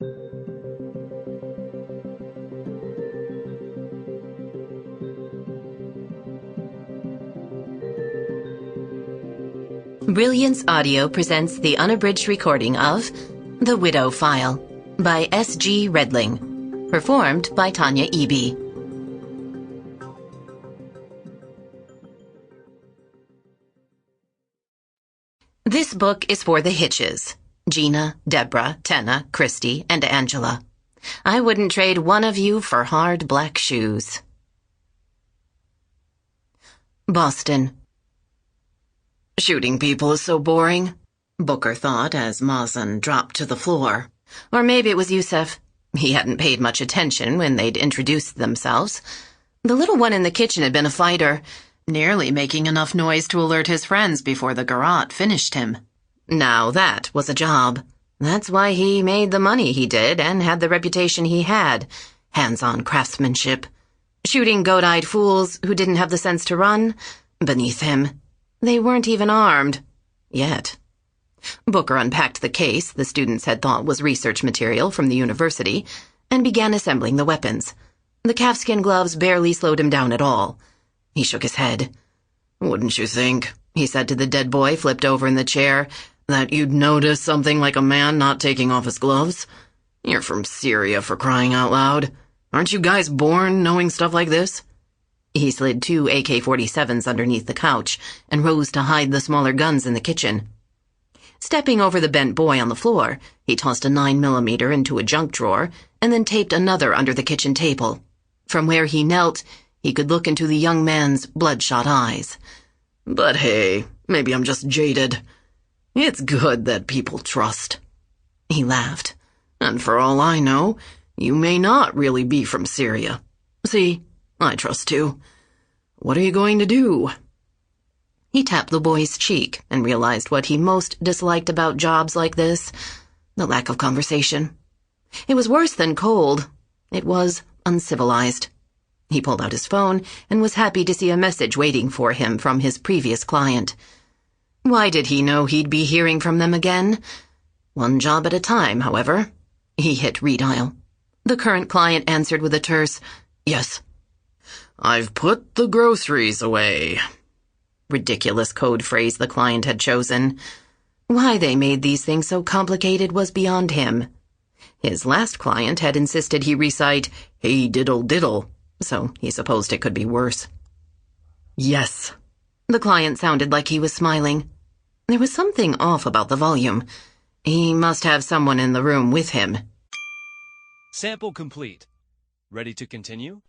Brilliance Audio presents the unabridged recording of The Widow File by S.G. Redling, performed by Tanya Eby. This book is for the Hitches: Gina, Deborah, Tenna, Christy, and Angela. I wouldn't trade one of you for hard black shoes. Boston. Shooting people is so boring, Booker thought as Mazen dropped to the floor. Or maybe it was Yusef. He hadn't paid much attention when they'd introduced themselves. The little one in the kitchen had been a fighter, nearly making enough noise to alert his friends before the garrote finished him. Now that was a job. That's why he made the money he did and had the reputation he had. Hands-on craftsmanship. Shooting goat-eyed fools who didn't have the sense to run. Beneath him. They weren't even armed. Yet. Booker unpacked the case the students had thought was research material from the university and began assembling the weapons. The calfskin gloves barely slowed him down at all. He shook his head. "Wouldn't you think," he said to the dead boy flipped over in the chair, "that you'd notice something like a man not taking off his gloves? You're from Syria, for crying out loud. Aren't you guys born knowing stuff like this?" He slid 2 AK-47s underneath the couch and rose to hide the smaller guns in the kitchen. Stepping over the bent boy on the floor, he tossed a 9mm into a junk drawer and then taped another under the kitchen table. From where he knelt, he could look into the young man's bloodshot eyes. "But hey, maybe I'm just jaded. It's good that people trust." He laughed. "And for all I know, you may not really be from Syria. See, I trust too. What are you going to do?" He tapped the boy's cheek and realized what he most disliked about jobs like this: the lack of conversation. It was worse than cold. It was uncivilized. He pulled out his phone and was happy to see a message waiting for him from his previous client. Why did he know he'd be hearing from them again? One job at a time, however. He hit redial. The current client answered with a terse, "Yes." "I've put the groceries away." Ridiculous code phrase the client had chosen. Why they made these things so complicated was beyond him. His last client had insisted he recite, "Hey diddle diddle," so he supposed it could be worse. "Yes." The client sounded like he was smiling. There was something off about the volume. He must have someone in the room with him. Sample complete. Ready to continue?